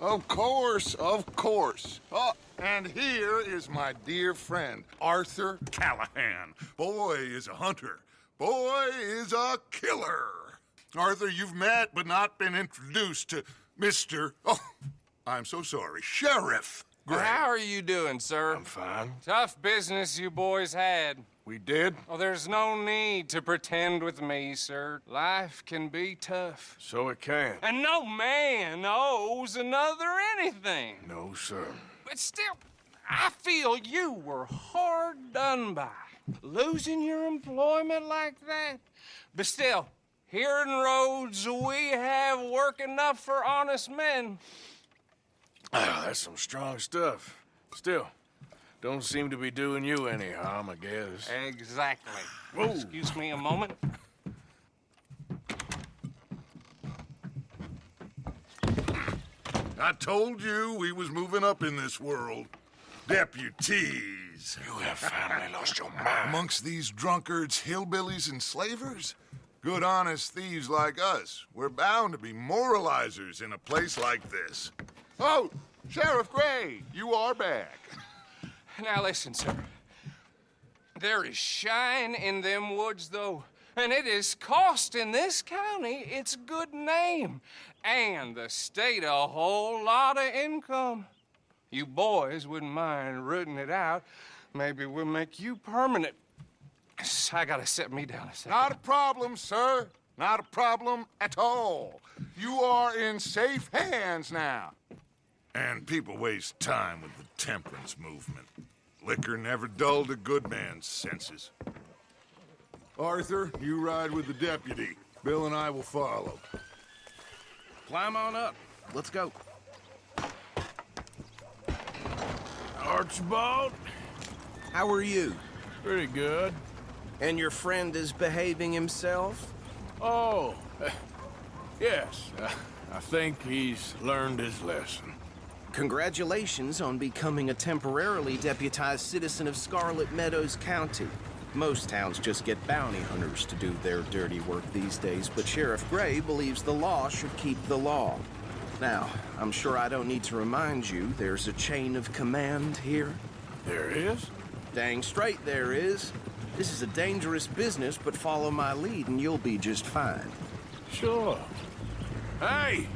Of course, of course. Oh, and here is my dear friend, Arthur Callahan. Boy is a hunter. Boy is a killer. Arthur, you've met but not been introduced to Mr. Oh, I'm so sorry, Sheriff Gray. How are you doing, sir? I'm fine. Tough business you boys had. We did? Oh, there's no need to pretend with me, sir. Life can be tough. So it can. And no man owes another anything. No, sir. But still, I feel you were hard done by. Losing your employment like that. But still, here in Rhodes, we have work enough for honest men. Oh, that's some strong stuff. Still, don't seem to be doing you any harm, I guess. Exactly. Whoa. Excuse me a moment. I told you we was moving up in this world. Deputies. You have finally lost your mind. Amongst these drunkards, hillbillies, and slavers? Good, honest thieves like us. We're bound to be moralizers in a place like this. Oh, Sheriff Gray, you are back. Now listen, sir. There is shine in them woods, though, and it is costing this county its good name and the state a whole lot of income. You boys wouldn't mind rooting it out. Maybe we'll make you permanent. I gotta set me down a second. Not a problem, sir. Not a problem at all. You are in safe hands now. And people waste time with the temperance movement. Liquor never dulled a good man's senses. Arthur, you ride with the deputy. Bill and I will follow. Climb on up. Let's go. Archibald? How are you? Pretty good. And your friend is behaving himself? Oh, yes. I think he's learned his lesson. Congratulations on becoming a temporarily deputized citizen of Scarlet Meadows County. Most towns just get bounty hunters to do their dirty work these days, but Sheriff Gray believes the law should keep the law. Now, I'm sure I don't need to remind you there's a chain of command here. There is? Dang straight there is. This is a dangerous business, but follow my lead and you'll be just fine. Sure. Hey!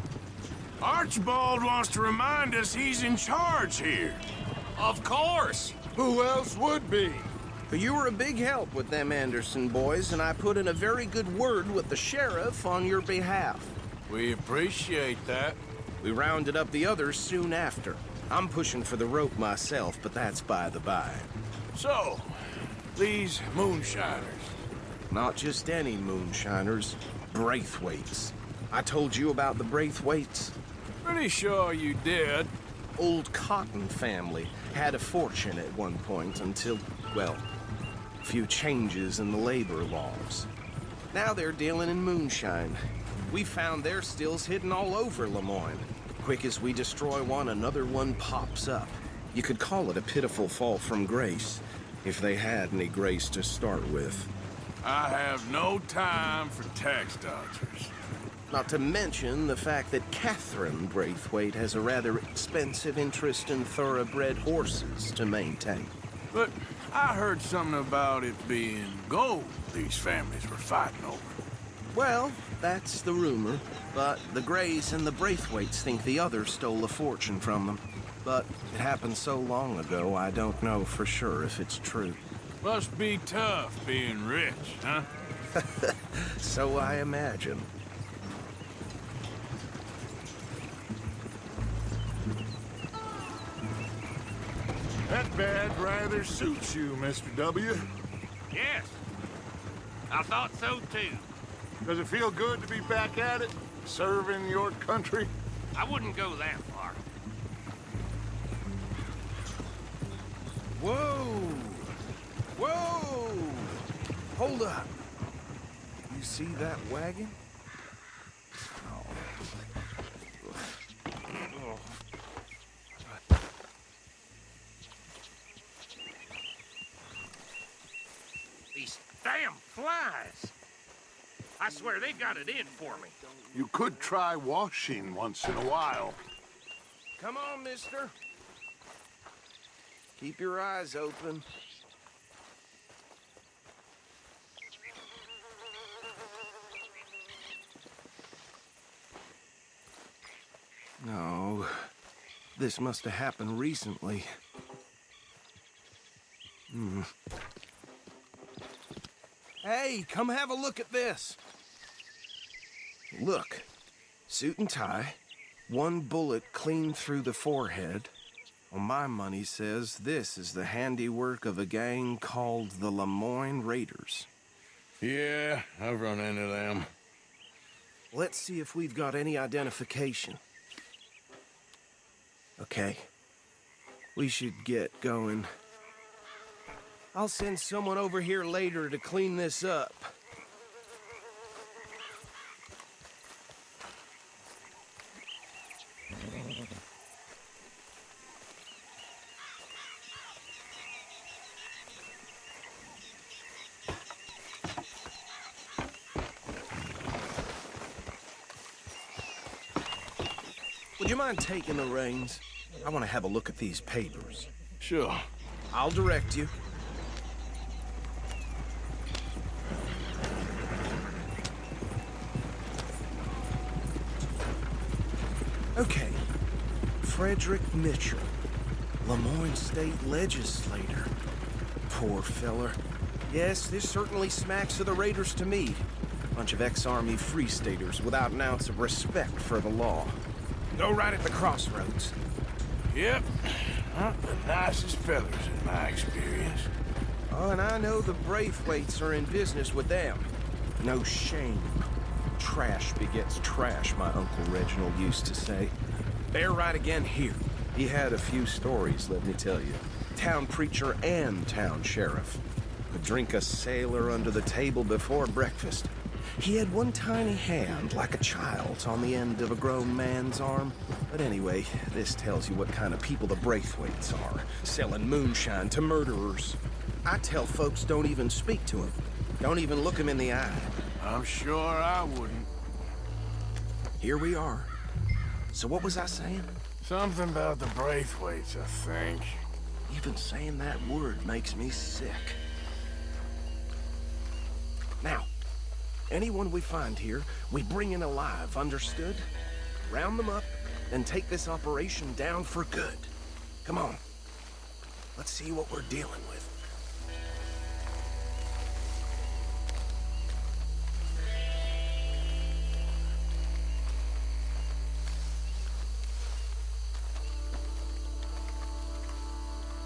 Archibald wants to remind us he's in charge here. Of course. Who else would be? But you were a big help with them Anderson boys, and I put in a very good word with the sheriff on your behalf. We appreciate that. We rounded up the others soon after. I'm pushing for the rope myself, but that's by the by. So, these moonshiners. Not just any moonshiners, Braithwaites. I told you about the Braithwaites? Pretty sure you did. Old Cotton family had a fortune at one point until, well, a few changes in the labor laws. Now they're dealing in moonshine. We found their stills hidden all over Lemoyne. Quick as we destroy one, another one pops up. You could call it a pitiful fall from grace, if they had any grace to start with. I have no time for tax dodgers. Not to mention the fact that Catherine Braithwaite has a rather expensive interest in thoroughbred horses to maintain. But I heard something about it being gold these families were fighting over. Well, that's the rumor, but the Grays and the Braithwaites think the other stole a fortune from them. But it happened so long ago, I don't know for sure if it's true. Must be tough being rich, huh? So I imagine. That badge rather suits you, Mr. W. Yes. I thought so, too. Does it feel good to be back at it, serving your country? I wouldn't go that far. Whoa! Whoa! Hold up. You see that wagon? These damn flies. I swear they got it in for me. You could try washing once in a while. Come on, mister. Keep your eyes open. No, this must have happened recently. Hey, come have a look at this. Look, suit and tie, one bullet clean through the forehead. Well, my money says this is the handiwork of a gang called the Lemoyne Raiders. Yeah, I've run into them. Let's see if we've got any identification. Okay. We should get going. I'll send someone over here later to clean this up. Would you mind taking the reins? I want to have a look at these papers. Sure. I'll direct you. Okay. Frederick Mitchell, Lemoyne State Legislator. Poor feller. Yes, this certainly smacks of the Raiders to me. Bunch of ex-Army Free Staters without an ounce of respect for the law. Go right at the crossroads. Yep. Not the nicest fellas in my experience. Oh, and I know the Braithwaites are in business with them. No shame. Trash begets trash, my Uncle Reginald used to say. They're right again here. He had a few stories, let me tell you. Town preacher and town sheriff. Could drink a sailor under the table before breakfast. He had one tiny hand, like a child's, on the end of a grown man's arm. But anyway, this tells you what kind of people the Braithwaites are, selling moonshine to murderers. I tell folks don't even speak to him. Don't even look him in the eye. I'm sure I wouldn't. Here we are. So what was I saying? Something about the Braithwaites, I think. Even saying that word makes me sick. Now, anyone we find here, we bring in alive, understood? Round them up, and take this operation down for good. Come on. Let's see what we're dealing with.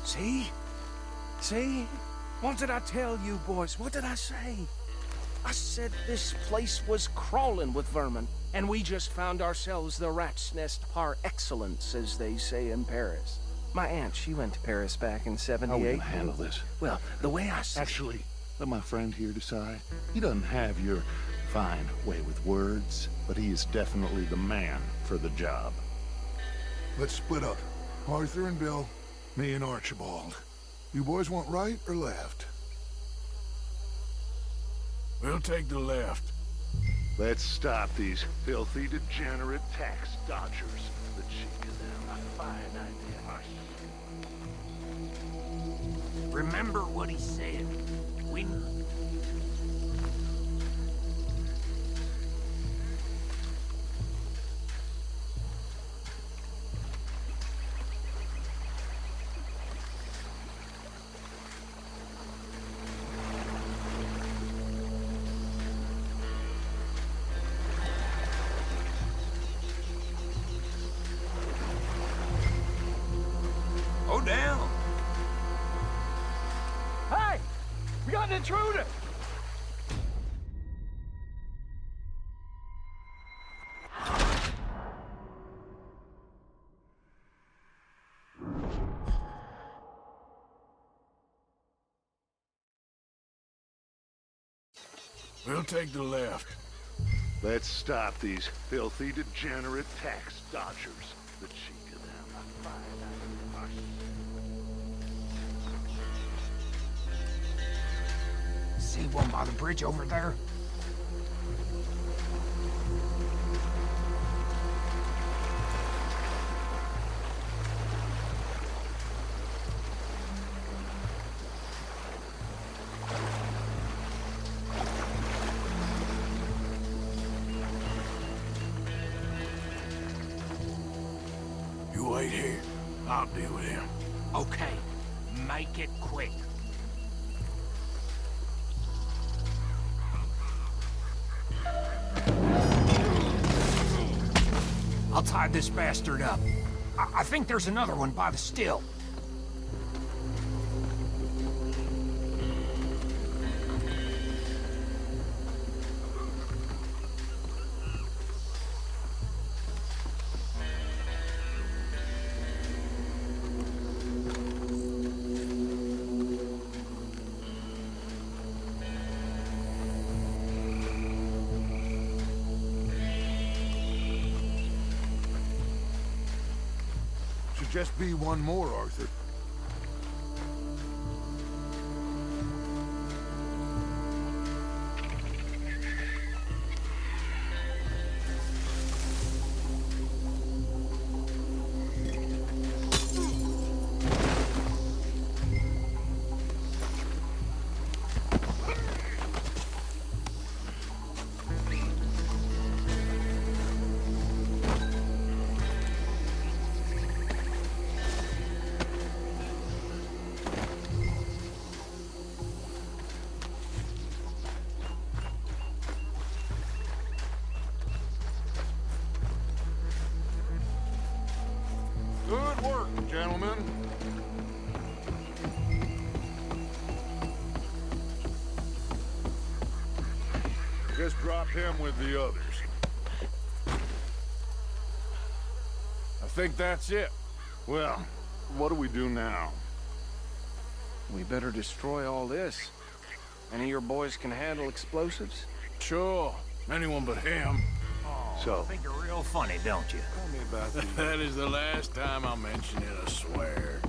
See? See? What did I tell you, boys? What did I say? I said this place was crawling with vermin, and we just found ourselves the rat's nest par excellence, as they say in Paris. My aunt, she went to Paris back in '78. How are we gonna handle this? Well, the way I see Actually, let my friend here decide. He doesn't have your fine way with words, but he is definitely the man for the job. Let's split up. Arthur and Bill, me and Archibald. You boys want right or left? We'll take the left. Let's stop these filthy, degenerate tax dodgers. The cheek of them, a fine idea. Remember what he said. We... Go down. Hey! We got an intruder! We'll take the left. Let's stop these filthy, degenerate tax dodgers. The cheek of them, a fine idea. See one by the bridge over there? You wait here. I'll deal with him. Okay, make it quick. I'll tie this bastard up. I think there's another one by the still. Should just be one more, Arthur. Good work, gentlemen. Just drop him with the others. I think that's it. Well, what do we do now? We better destroy all this. Any of your boys can handle explosives? Sure. Anyone but him. So, Think you're real funny, don't you? tell me about the... That is the last time I mention it, I swear.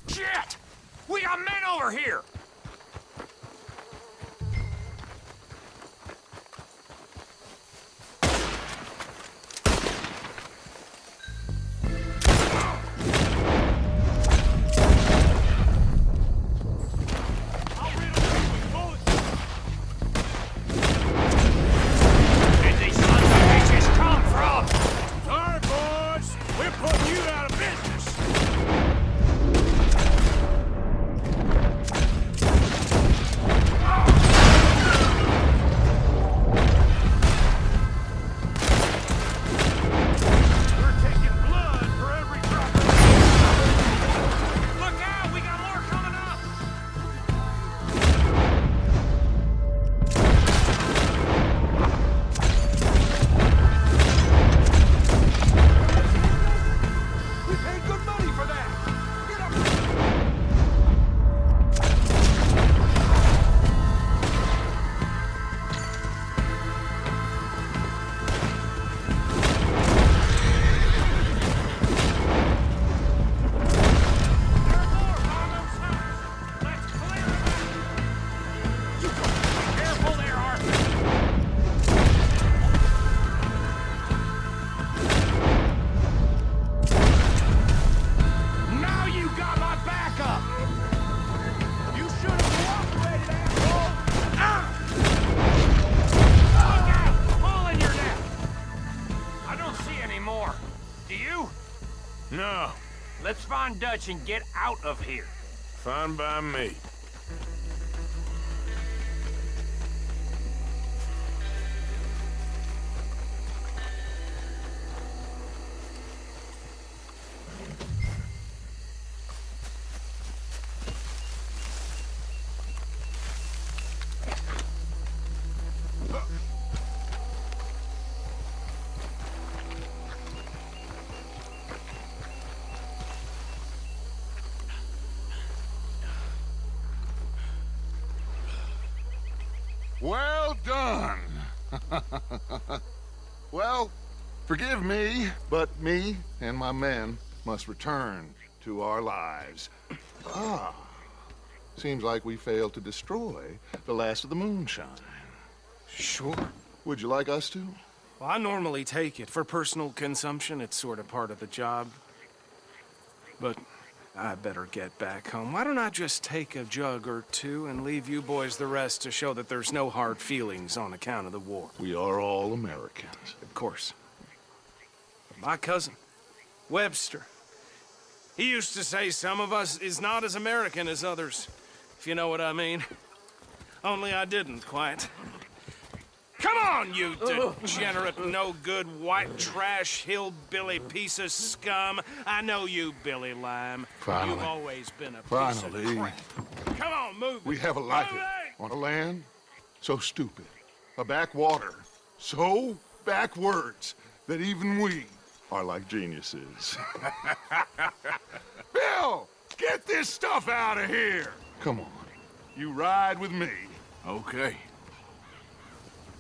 Shit! We got men over here! Where'd these sons of bitches come from? Sorry, boys. We're putting you out of business. We're taking blood for every drop of... Look out! We got more coming up! We paid good money for that! Get up! Let's clear them out! Careful there, Arthur! Now you got my backup! You should have cooperated, asshole! Look out! Pull in your neck! I don't see any more. Do you? No, Let's find Dutch and get out of here. fine by me. Well done. Well, forgive me, but me and my men must return to our lives. Seems like we failed to destroy the last of the moonshine. Sure. Would you like us to? Well, I normally take it. For personal consumption, it's sort of part of the job. But I better get back home. Why don't I just take a jug or two and leave you boys the rest to show that there's no hard feelings on account of the war? We are all Americans. Of course. My cousin, Webster, he used to say some of us is not as American as others, if you know what I mean. Only I didn't quite. Come on, you degenerate, no-good, white trash, hillbilly piece of scum. I know you, Billy Lime. Finally. You've always been a piece Finally. of crap. Come on, move it. We have a life Move it! on a land so stupid, a backwater so backwards that even we are like geniuses. Bill, get this stuff out of here. Come on, you ride with me. Okay.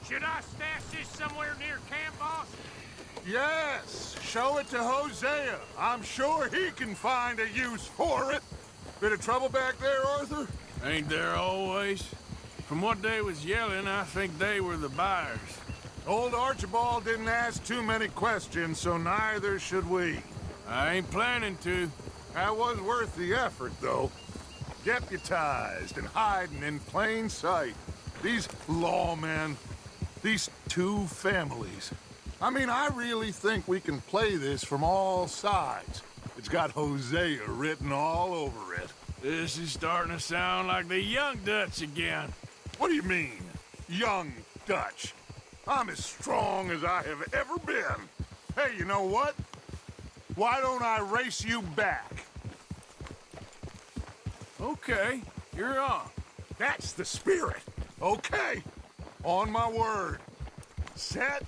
Should I stash this somewhere near camp, boss? Yes, show it to Hosea. I'm sure he can find a use for it. Bit of trouble back there, Arthur? Ain't there always? From what they was yelling, I think they were the buyers. Old Archibald didn't ask too many questions, so neither should we. I ain't planning to. That was worth the effort, though. Deputized and hiding in plain sight. These lawmen, these two families. I mean, I really think we can play this from all sides. It's got Hosea written all over it. This is starting to sound like the Young Dutch again. What do you mean, young Dutch? I'm as strong as I have ever been. Hey, you know what? Why don't I race you back? Okay, you're on. That's the spirit. Okay, on my word. Set,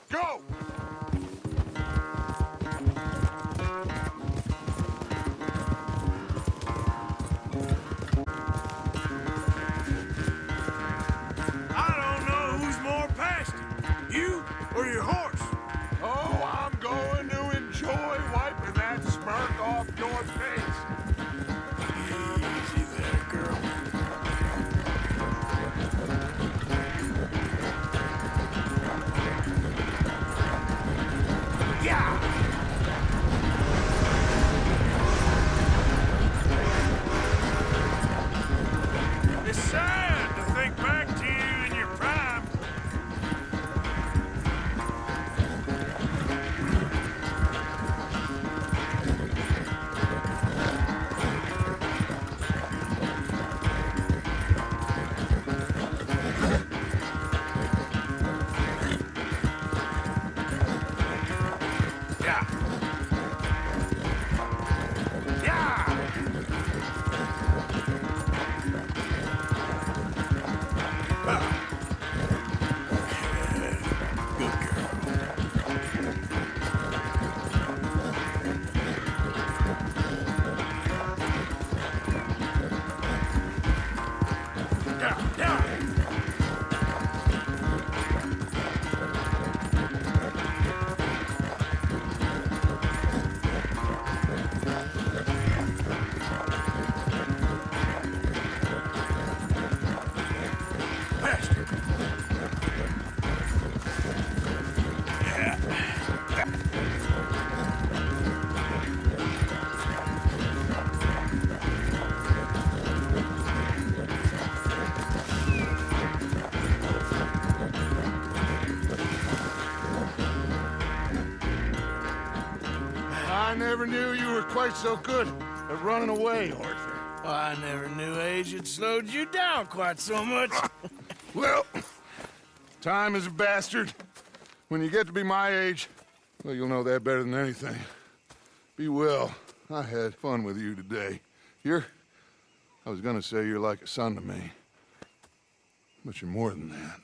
go! I don't know who's more past it, you or your horse. Oh, I'm going to enjoy wiping that smirk off your face. Easy there, girl. It's sad to think back to you in your prime. Yeah. Yeah. Good girl. Yeah, yeah. Bastard. I never knew you were quite so good at running away, Arthur. I never knew age had slowed you down quite so much. Well, time is a bastard. When you get to be my age, well, you'll know that better than anything. Be well. I had fun with you today. I was gonna say you're like a son to me. But you're more than that.